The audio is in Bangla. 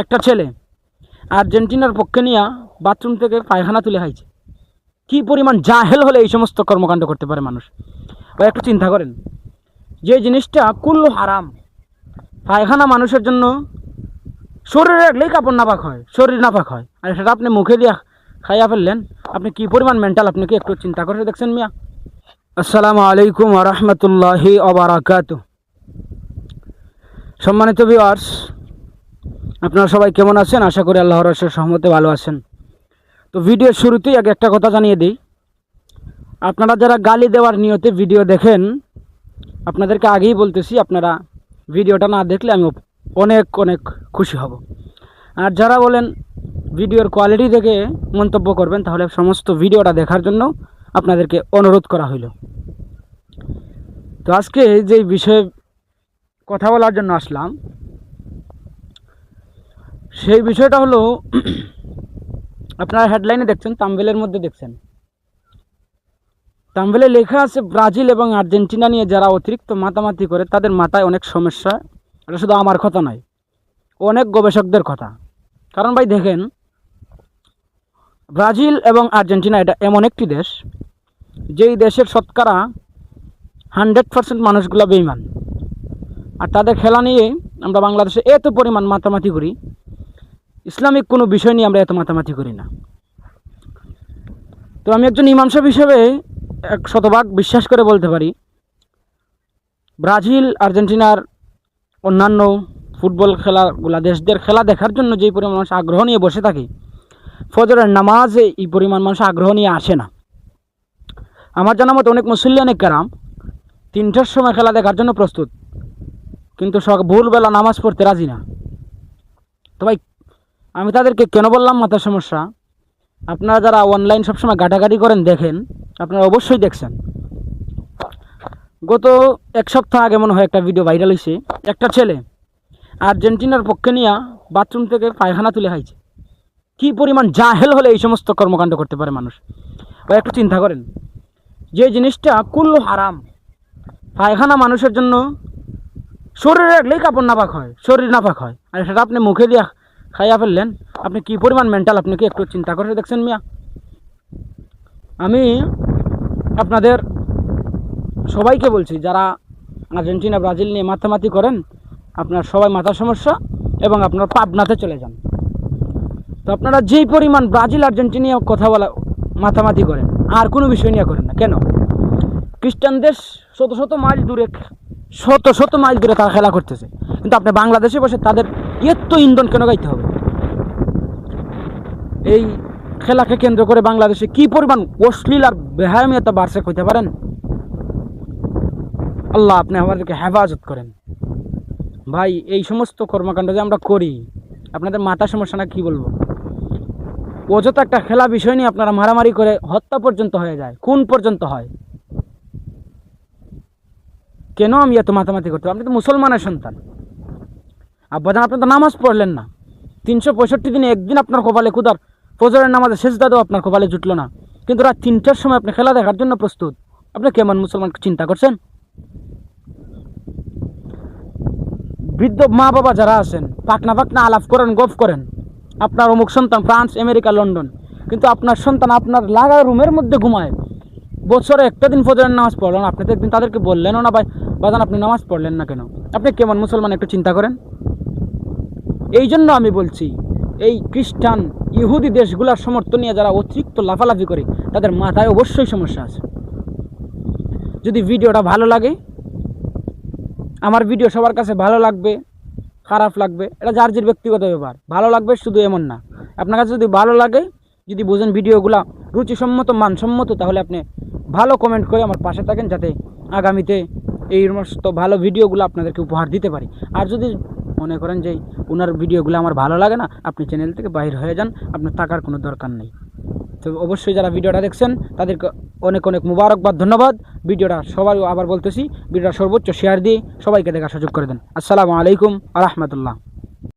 একটা ছেলে আর্জেন্টিনার পক্ষে নিয়ে বাথরুম থেকে পায়খানা তুলে খাইছে। কি পরিমাণ জাহেল হলে এই সমস্ত কর্মকাণ্ড করতে পারে মানুষ? বা একটু চিন্তা করেন, যে জিনিসটা কুল্লু হারাম, পায়খানা মানুষের জন্য শরীরে রাখলেই কাপড় নাপাক হয়, শরীর নাপাক হয়, আর সেটা আপনি মুখে দিয়ে খাইয়া ফেললেন। আপনি কি পরিমাণ মেন্টাল, আপনি কি একটু চিন্তা করে দেখছেন মিয়া? আসসালামু আলাইকুম ওয়া রাহমাতুল্লাহি ওয়া বারাকাতুহু। সম্মানিত ভিউয়ার্স, আপনারা সবাই কেমন আছেন? আশা করি আল্লাহর অশেষ রহমতে ভালো আছেন। তো ভিডিওর শুরুতেই আগে একটা কথা জানিয়ে দিই, আপনারা যারা গালি দেওয়ার নিয়তে ভিডিও দেখেন, আপনাদেরকে আগেই বলতেছি, আপনারা ভিডিওটা না দেখলে আমি অনেক অনেক খুশি হব। আর যারা বলেন ভিডিওর কোয়ালিটি দেখে মন্তব্য করবেন, তাহলে সমস্ত ভিডিওটা দেখার জন্য আপনাদেরকে অনুরোধ করা হইল। তো আজকে যে বিষয়ে কথা বলার জন্য আসলাম, সেই বিষয়টা হলো, আপনারা হেডলাইনে দেখছেন, থাম্বনেলের মধ্যে দেখছেন, থাম্বনেলে লেখা আছে ব্রাজিল এবং আর্জেন্টিনা নিয়ে যারা অতিরিক্ত মাতামাতি করে তাদের মাথায় অনেক সমস্যা। এটা শুধু আমার কথা নয়, অনেক গবেষকদের কথা। কারণ ভাই দেখেন, ব্রাজিল এবং আর্জেন্টিনা এটা এমন একটি দেশ, যেই দেশের শতকরা 100% মানুষগুলো বেঈমান। আর তাদের খেলা নিয়ে আমরা বাংলাদেশে এত পরিমাণ মাতামাতি করি, ইসলামিক কোনো বিষয় নিয়ে আমরা এত মাতামাতি করি না। তো আমি একজন ইমাম সাহেব হিসেবে 100% বিশ্বাস করে বলতে পারি, ব্রাজিল আর্জেন্টিনার অন্যান্য ফুটবল খেলাগুলা, দেশদের খেলা দেখার জন্য যেই পরিমাণ মানুষ আগ্রহ নিয়ে বসে থাকে, ফজরের নামাজে এই পরিমাণ মানুষ আগ্রহ নিয়ে আসে না। আমার জানা মতো অনেক মুসল্লি, অনেক কারাম 3টার সময় খেলা দেখার জন্য প্রস্তুত, কিন্তু ভোরবেলা নামাজ পড়তে রাজি না। তো ভাই আমি তাদেরকে কেন বললাম মাথার সমস্যা? আপনারা যারা অনলাইন সবসময় ঘাটাঘাটি করেন, দেখেন, আপনারা অবশ্যই দেখছেন, গত 1 সপ্তাহ আগে মনে হয় একটা ভিডিও ভাইরাল হয়েছে, একটা ছেলে আর্জেন্টিনার পক্ষে নিয়ে বাথরুম থেকে পায়খানা তুলে খাইছে। কি পরিমাণ জাহেল হলে এই সমস্ত কর্মকাণ্ড করতে পারে মানুষ? বা একটু চিন্তা করেন, যে জিনিসটা কুল্লু হারাম, পায়খানা মানুষের জন্য শরীরে রাখলেই কাপড় নাপাক হয়, শরীর নাপাক হয়, আর সেটা আপনি মুখে দিয়ে খাইয়া ফেললেন। আপনি কি পরিমাণ মেন্টাল, আপনি কি একটু চিন্তা করে দেখছেন মিয়া? আমি আপনাদের সবাইকে বলছি, যারা আর্জেন্টিনা ব্রাজিল নিয়ে মাতামাতি করেন, আপনার সবাই মাথার সমস্যা, এবং আপনার পাবনাতে চলে যান। তো আপনারা যেই পরিমাণ ব্রাজিল আর্জেন্টিনা কথা বলা মাতামাতি করেন, আর কোনো বিষয় নিয়ে করেন না কেন? খ্রিস্টান দেশ শত শত মাইল দূরে তারা খেলা করতেছে, কিন্তু আপনি বাংলাদেশে বসে তাদের এত ইন্ধন কেন গাইতে হবে? এই খেলাকে কেন্দ্র করে বাংলাদেশে কি পরিমাণ অশ্লীল আর বেহায়ামিয়তা বাড়ছে কইতে পারেন? আল্লাহ আপনি আমাদেরকে হেফাজত করেন। ভাই এই সমস্ত কর্মকাণ্ড যে আমরা করি, আপনাদের মাথা সমস্যা না, কি বলবো? অযথা একটা খেলা বিষয় নিয়ে আপনারা মারামারি করে হত্যা পর্যন্ত হয়ে যায়, খুন পর্যন্ত হয়। কেন আমি এত মাতামাতি করতে? আপনি তো মুসলমানের সন্তান, আব্বাজান আপনি তো নামাজ পড়লেন না, 365 দিনে একদিন আপনার কপালে খুদার ফজরের নামাজে সেজদাও আপনার কপালে জুটলো না, কিন্তু রাত 3টার সময় আপনি খেলা দেখার জন্য প্রস্তুত। আপনি কেমন মুসলমান চিন্তা করছেন? বৃদ্ধ মা বাবা যারা আছেন, পাকনা আলাপ করেন, গফ করেন, আপনার অমুক সন্তান ফ্রান্স, আমেরিকা, লন্ডন, কিন্তু আপনার সন্তান আপনার লাগা রুমের মধ্যে ঘুমায়, বছরে একটা দিন ফজরের নামাজ পড়লেন, আপনি তো একদিন তাদেরকে বললেনও না, ভাই বাজান আপনি নামাজ পড়লেন না কেন? আপনি কেমন মুসলমান একটু চিন্তা করেন। এই জন্য আমি বলছি, এই খ্রিস্টান ইহুদি দেশগুলোর সমর্থন নিয়ে যারা অতিরিক্ত লাফালাফি করে, তাদের মাথায় অবশ্যই সমস্যা আছে। যদি ভিডিওটা ভালো লাগে, আমার ভিডিও সবার কাছে ভালো লাগবে, খারাপ লাগবে, এটা যার যার ব্যক্তিগত ব্যাপার। ভালো লাগবে শুধু এমন না, আপনার কাছে যদি ভালো লাগে, যদি বুঝেন ভিডিওগুলো রুচিসম্মত, মানসম্মত, তাহলে আপনি ভালো কমেন্ট করে আমার পাশে থাকেন, যাতে আগামীতে এই সমস্ত ভালো ভিডিওগুলো আপনাদেরকে উপহার দিতে পারি। আর যদি মনে করেন যে ওনার ভিডিওগুলো আমার ভালো লাগে না, আপনি চ্যানেল থেকে বাইর হয়ে যান, আপনার থাকার কোনো দরকার নেই। তো অবশ্যই যারা ভিডিওটা দেখছেন তাদেরকে অনেক অনেক মুবারকবাদ, ধন্যবাদ। ভিডিওটা সবাই, আবার বলতেছি, ভিডিওটা সর্বোচ্চ শেয়ার দিয়ে সবাইকে দেখার সুযোগ করে দেন। আসসালামু আলাইকুম ওয়া রাহমাতুল্লাহ।